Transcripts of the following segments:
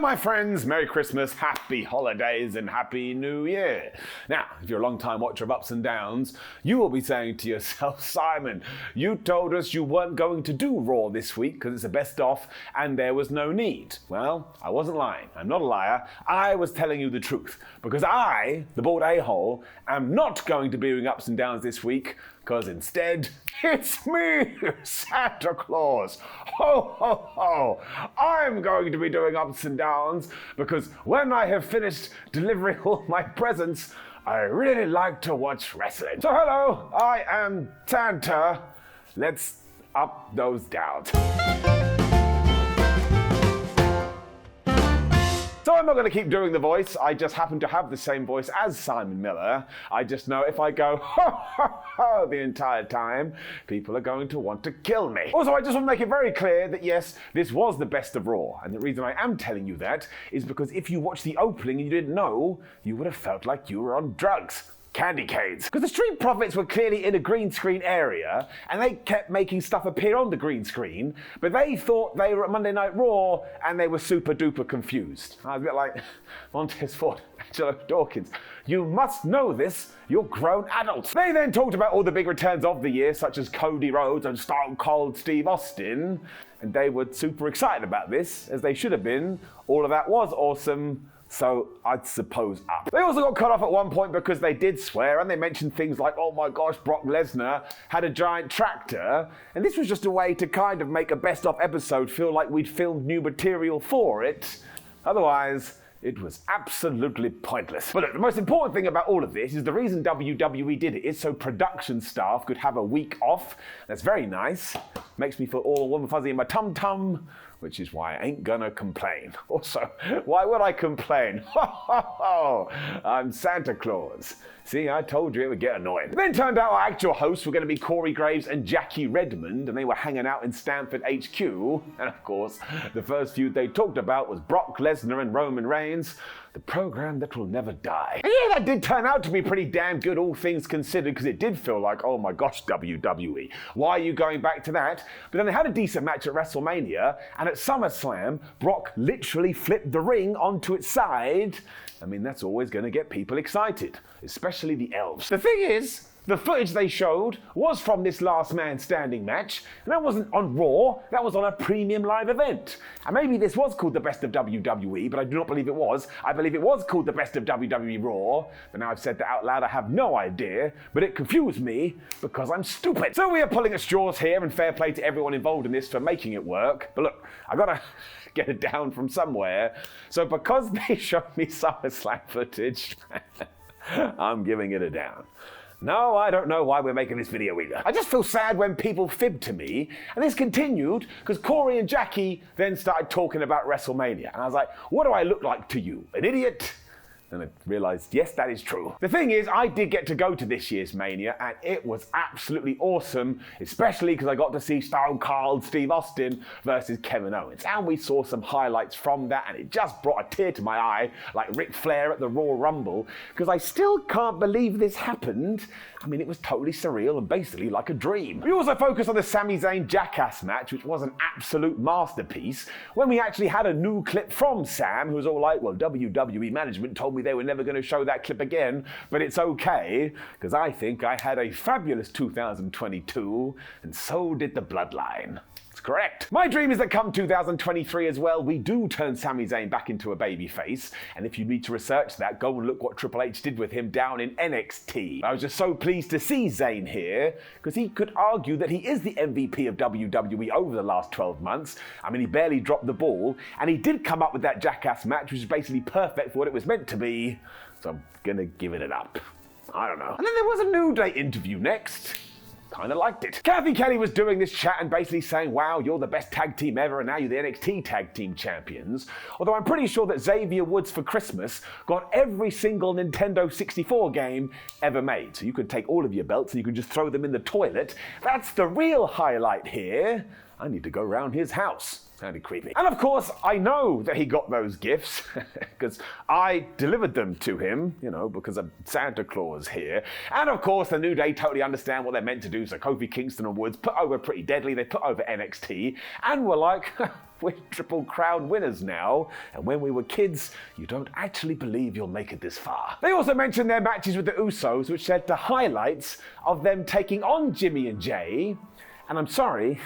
my friends, Merry Christmas, Happy Holidays, and Happy New Year. Now, if you're a long-time watcher of Ups and Downs, you will be saying to yourself, Simon, you told us you weren't going to do Raw this week because it's a best-of and there was no need. Well, I wasn't lying. I'm not a liar. I was telling you the truth because I, the bald a-hole, am not going to be doing Ups and Downs this week because instead, it's me, Santa Claus. Ho, ho, ho. I'm going to be doing Ups and Downs because when I have finished delivering all my presents, I really like to watch wrestling. So hello, I am Santa. Let's up those downs. So I'm not going to keep doing the voice. I just happen to have the same voice as Simon Miller. I just know if I go ho ho ho the entire time, people are going to want to kill me. Also, I just want to make it very clear that yes, this was the best of Raw. And the reason I am telling you that is because if you watched the opening and you didn't know, you would have felt like you were on drugs. Candy canes. Because the Street Profits were clearly in a green screen area and they kept making stuff appear on the green screen, but they thought they were at Monday Night Raw and they were super duper confused. I was a bit like, Montez Ford, Angelo Dawkins, you must know this, you're grown adults. They then talked about all the big returns of the year, such as Cody Rhodes and Stone Cold Steve Austin, and they were super excited about this, as they should have been. All of that was awesome. So I'd suppose up. They also got cut off at one point because they did swear and they mentioned things like, oh my gosh, Brock Lesnar had a giant tractor. And this was just a way to kind of make a best of episode feel like we'd filmed new material for it. Otherwise, it was absolutely pointless. But look, the most important thing about all of this is the reason WWE did it is so production staff could have a week off. That's very nice. Makes me feel all warm and fuzzy in my tum-tum, which is why I ain't gonna complain. Also, why would I complain? Ho, ho, ho! I'm Santa Claus. See, I told you it would get annoying. It then turned out our actual hosts were going to be Corey Graves and Jackie Redmond, and they were hanging out in Stamford HQ. And of course, the first feud they talked about was Brock Lesnar and Roman Reigns, the program that will never die. And yeah, that did turn out to be pretty damn good, all things considered, because it did feel like, oh my gosh, WWE, why are you going back to that? But then they had a decent match at WrestleMania, and at SummerSlam, Brock literally flipped the ring onto its side. I mean, that's always going to get people excited, especially the elves. The thing is, the footage they showed was from this last man standing match, and that wasn't on Raw, that was on a premium live event. And maybe this was called the best of WWE, but I do not believe it was. I believe it was called the best of WWE Raw, but now I've said that out loud, I have no idea, but it confused me because I'm stupid. So we are pulling at straws here, and fair play to everyone involved in this for making it work. But look, I gotta get it down from somewhere. So because they showed me SummerSlam footage, I'm giving it a down. No, I don't know why we're making this video either. I just feel sad when people fib to me, and this continued because Corey and Jackie then started talking about WrestleMania, and I was like, what do I look like to you? An idiot? And I realized, yes, that is true. The thing is, I did get to go to this year's Mania, and it was absolutely awesome, especially because I got to see Stone Cold Steve Austin versus Kevin Owens. And we saw some highlights from that, and it just brought a tear to my eye, like Ric Flair at the Royal Rumble, because I still can't believe this happened. I mean, it was totally surreal and basically like a dream. We also focused on the Sami Zayn Jackass match, which was an absolute masterpiece, when we actually had a new clip from Sam, who was all like, well, WWE management told me they were never going to show that clip again, but it's okay, because I think I had a fabulous 2022, and so did the Bloodline. It's correct. My dream is that come 2023 as well, we do turn Sami Zayn back into a babyface, and if you need to research that, go and look what Triple H did with him down in NXT. I was just so pleased to see Zayn here, because he could argue that he is the MVP of WWE over the last 12 months. I mean, he barely dropped the ball, and he did come up with that Jackass match, which is basically perfect for what it was meant to be, so I'm gonna give it an up. I don't know. And then there was a New Day interview next. Kind of liked it. Kathy Kelly was doing this chat and basically saying, wow, you're the best tag team ever and now you're the NXT tag team champions. Although I'm pretty sure that Xavier Woods for Christmas got every single Nintendo 64 game ever made. So you could take all of your belts and you could just throw them in the toilet. That's the real highlight here. I need to go round his house. Sounded creepy. And of course, I know that he got those gifts because I delivered them to him, because of Santa Claus here. And of course, the New Day totally understand what they're meant to do. So Kofi Kingston and Woods put over Pretty Deadly. They put over NXT. And we're like, we're Triple Crown winners now. And when we were kids, you don't actually believe you'll make it this far. They also mentioned their matches with the Usos, which led to highlights of them taking on Jimmy and Jay. And I'm sorry,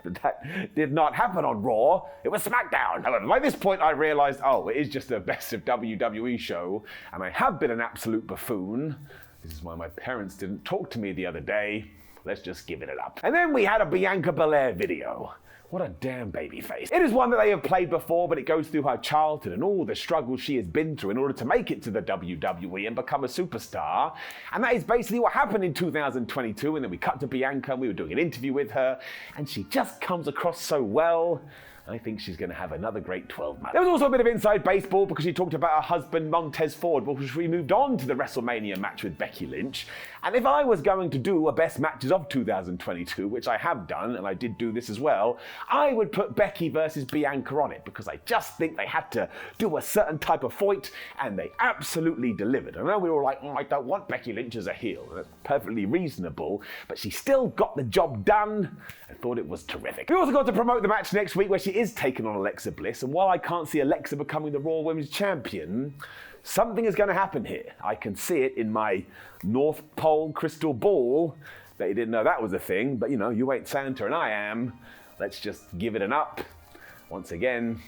but that did not happen on Raw. It was SmackDown. However, by this point, I realized, it is just a best of WWE show, and I have been an absolute buffoon. This is why my parents didn't talk to me the other day. Let's just give it up. And then we had a Bianca Belair video. What a damn babyface. It is one that they have played before, but it goes through her childhood and all the struggles she has been through in order to make it to the WWE and become a superstar. And that is basically what happened in 2022. And then we cut to Bianca and we were doing an interview with her, and she just comes across so well. I think she's going to have another great 12 months. There was also a bit of inside baseball because she talked about her husband, Montez Ford, because we moved on to the WrestleMania match with Becky Lynch. And if I was going to do a best matches of 2022, which I have done, and I did do this as well, I would put Becky versus Bianca on it because I just think they had to do a certain type of fight, and they absolutely delivered. I know we were all like, I don't want Becky Lynch as a heel. That's perfectly reasonable, but she still got the job done. I thought it was terrific. We also got to promote the match next week where she is taking on Alexa Bliss, and while I can't see Alexa becoming the Raw Women's Champion, something is going to happen here. I can see it in my North Pole crystal ball. Bet you didn't know that was a thing, but you ain't Santa and I am. Let's just give it an up. Once again,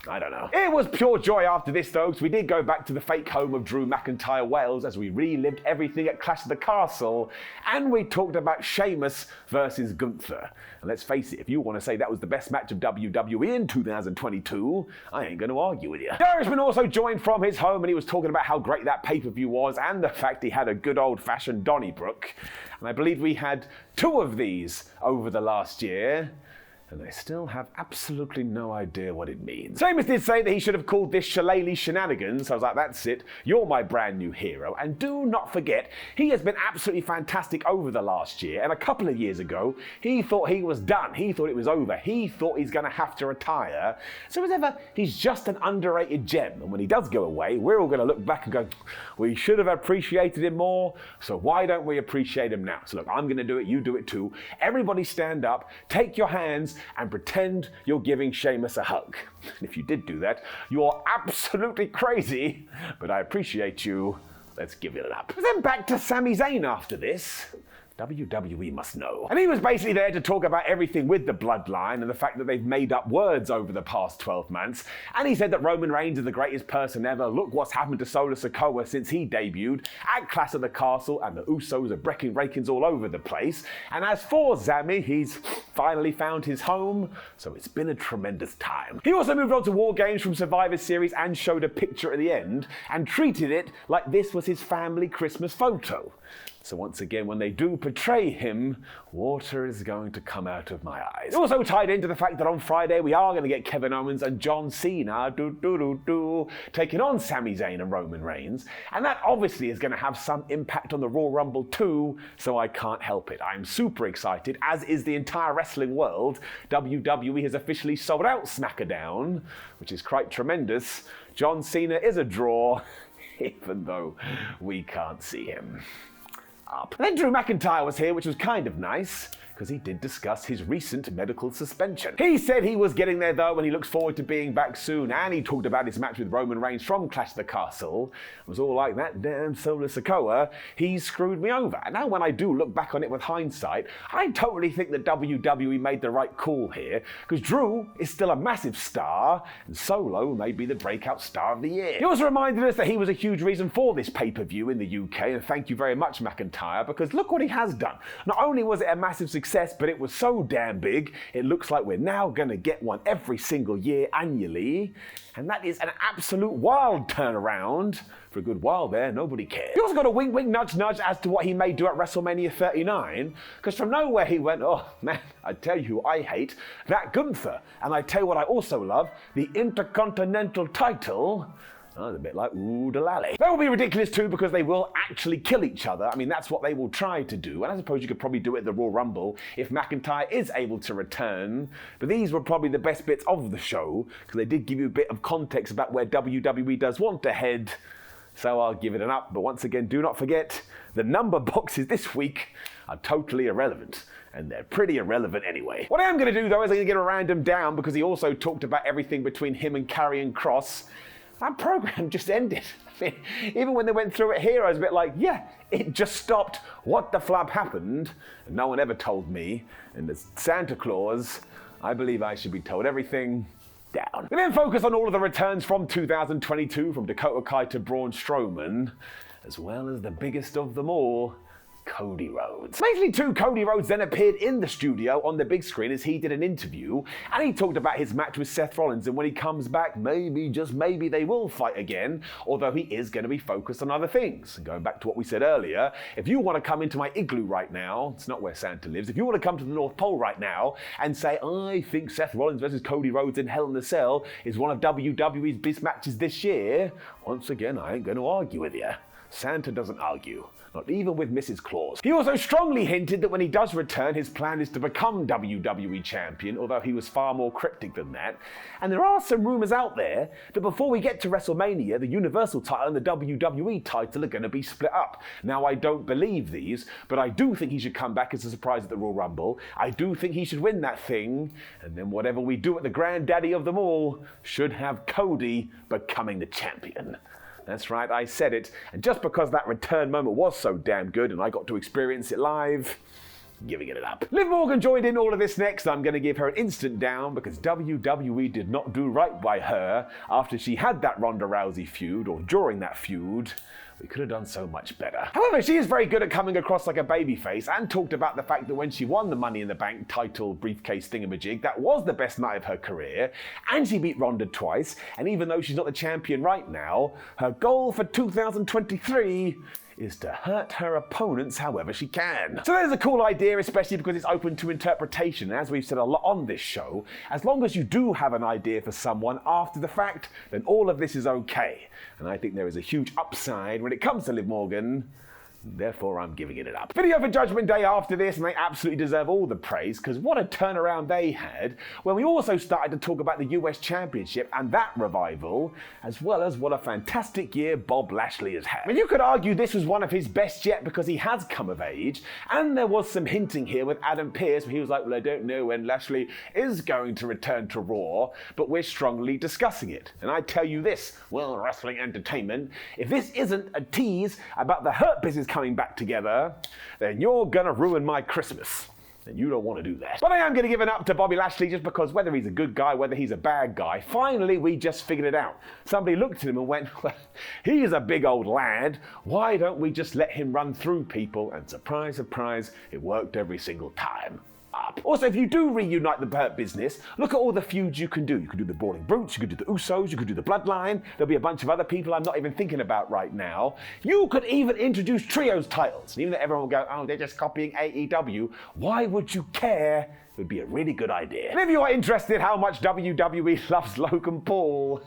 I don't know. It was pure joy after this though, because we did go back to the fake home of Drew McIntyre, Wales, as we relived everything at Clash of the Castle, and we talked about Sheamus versus Gunther. And let's face it, if you want to say that was the best match of WWE in 2022, I ain't going to argue with you. The Irishman also joined from his home, and he was talking about how great that pay-per-view was, and the fact he had a good old-fashioned Donnybrook. And I believe we had 2 of these over the last year, and I still have absolutely no idea what it means. Sheamus did say that he should have called this Shillelagh Shenanigans. I was like, that's it. You're my brand new hero. And do not forget, he has been absolutely fantastic over the last year. And a couple of years ago, he thought he was done. He thought it was over. He thought he's going to have to retire. So as ever, he's just an underrated gem. And when he does go away, we're all going to look back and go, we should have appreciated him more. So why don't we appreciate him now? So look, I'm going to do it. You do it too. Everybody stand up, take your hands, and pretend you're giving Sheamus a hug. And if you did do that, you're absolutely crazy, but I appreciate you. Let's give it up. Then back to Sami Zayn after this. WWE must know. And he was basically there to talk about everything with the Bloodline and the fact that they've made up words over the past 12 months. And he said that Roman Reigns is the greatest person ever. Look what's happened to Solo Sikoa since he debuted at Clash of the Castle, and the Usos are breaking rakings all over the place. And as for Sami, he's finally found his home, so it's been a tremendous time. He also moved on to War Games from Survivor Series and showed a picture at the end and treated it like this was his family Christmas photo. So once again, when they do portray him, water is going to come out of my eyes. It also tied into the fact that on Friday we are going to get Kevin Owens and John Cena taking on Sami Zayn and Roman Reigns. And that obviously is going to have some impact on the Royal Rumble too, so I can't help it. I'm super excited, as is the entire wrestling world. WWE has officially sold out SmackDown, which is quite tremendous. John Cena is a draw, even though we can't see him. Up. And then Drew McIntyre was here, which was kind of nice, because he did discuss his recent medical suspension. He said he was getting there though, and he looks forward to being back soon, and he talked about his match with Roman Reigns from Clash of the Castle. It was all like, that damn Solo Sikoa, he screwed me over. And now when I do look back on it with hindsight, I totally think that WWE made the right call here, because Drew is still a massive star, and Solo may be the breakout star of the year. He also reminded us that he was a huge reason for this pay-per-view in the UK, and thank you very much, McIntyre, because look what he has done. Not only was it a massive success, but it was so damn big, it looks like we're now going to get one every single year annually, and that is an absolute wild turnaround. For a good while there, nobody cared. He also got a wink, wink, nudge, nudge as to what he may do at WrestleMania 39, because from nowhere he went, oh man, I tell you who I hate, that Gunther. And I tell you what I also love, the Intercontinental title. Oh, it's a bit like ooh da lally. That will be ridiculous too because they will actually kill each other. I mean, that's what they will try to do. And I suppose you could probably do it at the Royal Rumble if McIntyre is able to return. But these were probably the best bits of the show because they did give you a bit of context about where WWE does want to head. So I'll give it an up. But once again, do not forget, the number boxes this week are totally irrelevant. And they're pretty irrelevant anyway. What I am going to do though is I'm going to give a random down because he also talked about everything between him and Karrion Kross. That program just ended. I mean, even when they went through it here, I was a bit like, yeah, it just stopped. What the flub happened? And no one ever told me. And as Santa Claus, I believe I should be told everything down. We then focus on all of the returns from 2022, from Dakota Kai to Braun Strowman, as well as the biggest of them all, Cody Rhodes. Basically too, Cody Rhodes then appeared in the studio on the big screen as he did an interview, and he talked about his match with Seth Rollins, and when he comes back, maybe, just maybe, they will fight again, although he is going to be focused on other things. And going back to what we said earlier, if you want to come into my igloo right now, it's not where Santa lives, if you want to come to the North Pole right now and say, I think Seth Rollins versus Cody Rhodes in Hell in a Cell is one of WWE's best matches this year, once again, I ain't going to argue with you. Santa doesn't argue, not even with Mrs. Claus. He also strongly hinted that when he does return, his plan is to become WWE champion, although he was far more cryptic than that. And there are some rumors out there that before we get to WrestleMania, the Universal title and the WWE title are going to be split up. Now, I don't believe these, but I do think he should come back as a surprise at the Royal Rumble. I do think he should win that thing, and then whatever we do at the granddaddy of them all should have Cody becoming the champion. That's right, I said it. And just because that return moment was so damn good and I got to experience it live, giving it up. Liv Morgan joined in all of this next. I'm going to give her an instant down because WWE did not do right by her after she had that Ronda Rousey feud, or during that feud. We could have done so much better. However, she is very good at coming across like a babyface and talked about the fact that when she won the Money in the Bank title briefcase thingamajig, that was the best night of her career, and she beat Ronda twice, and even though she's not the champion right now, her goal for 2023 is to hurt her opponents however she can. So there's a cool idea, especially because it's open to interpretation. As we've said a lot on this show, as long as you do have an idea for someone after the fact, then all of this is okay. And I think there is a huge upside when it comes to Liv Morgan. Therefore, I'm giving it up. Video for Judgment Day after this, and they absolutely deserve all the praise, because what a turnaround they had when we also started to talk about the US Championship and that revival, as well as what a fantastic year Bob Lashley has had. I mean, you could argue this was one of his best yet because he has come of age, and there was some hinting here with Adam Pearce, where he was like, well, I don't know when Lashley is going to return to Raw, but we're strongly discussing it. And I tell you this, World Wrestling Entertainment, if this isn't a tease about the Hurt Business coming back together, then you're gonna ruin my Christmas. And you don't want to do that. But I am going to give it up to Bobby Lashley just because whether he's a good guy, whether he's a bad guy, finally we just figured it out. Somebody looked at him and went, well, he's a big old lad. Why don't we just let him run through people? And surprise, surprise, it worked every single time. Also, if you do reunite the Hurt Business, look at all the feuds you can do. You can do the Brawling Brutes, you could do the Usos, you could do the Bloodline. There'll be a bunch of other people I'm not even thinking about right now. You could even introduce trios titles. And even though everyone will go, oh, they're just copying AEW, why would you care? It would be a really good idea. And if you are interested how much WWE loves Logan Paul,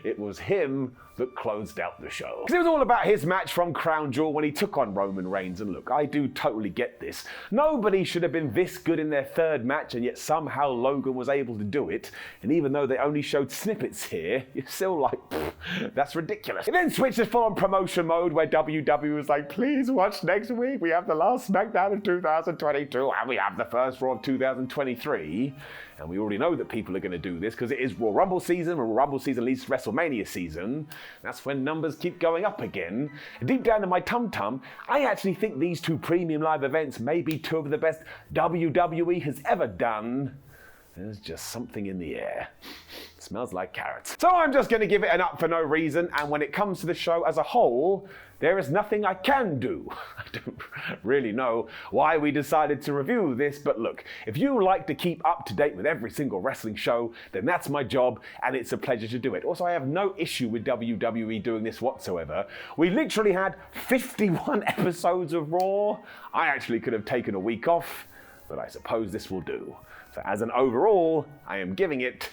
it was him that closed out the show. Because it was all about his match from Crown Jewel when he took on Roman Reigns. And look, I do totally get this. Nobody should have been this good in their third match, and yet somehow Logan was able to do it. And even though they only showed snippets here, you're still like, that's ridiculous. It then switched to full-on promotion mode where WWE was like, please watch next week. We have the last SmackDown of 2022 and we have the first Raw of 2023. And we already know that people are going to do this because it is Royal Rumble season. Royal Rumble season leads to WrestleMania season. That's when numbers keep going up again. And deep down in my tum-tum, I actually think these two premium live events may be two of the best WWE has ever done. There's just something in the air. It smells like carrots. So I'm just going to give it an up for no reason. And when it comes to the show as a whole, there is nothing I can do. I don't really know why we decided to review this, but look, if you like to keep up to date with every single wrestling show, then that's my job, and it's a pleasure to do it. Also, I have no issue with WWE doing this whatsoever. We literally had 51 episodes of Raw. I actually could have taken a week off, but I suppose this will do. So as an overall, I am giving it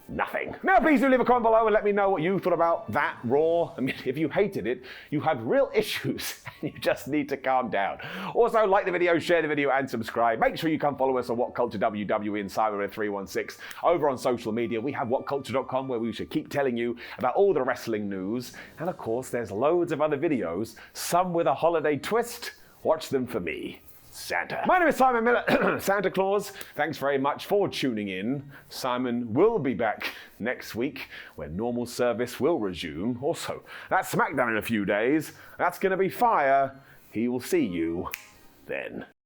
nothing. Now please do leave a comment below and let me know what you thought about that Raw. I mean, if you hated it, you have real issues and you just need to calm down. Also, like the video, share the video and subscribe. Make sure you come follow us on WhatCulture WWE and Cyber316 over on social media. We have WhatCulture.com where we should keep telling you about all the wrestling news. And of course, there's loads of other videos, some with a holiday twist. Watch them for me, Santa. My name is Simon Miller, Santa Claus. Thanks very much for tuning in. Simon will be back next week when normal service will resume. Also, that's SmackDown in a few days. That's going to be fire. He will see you then.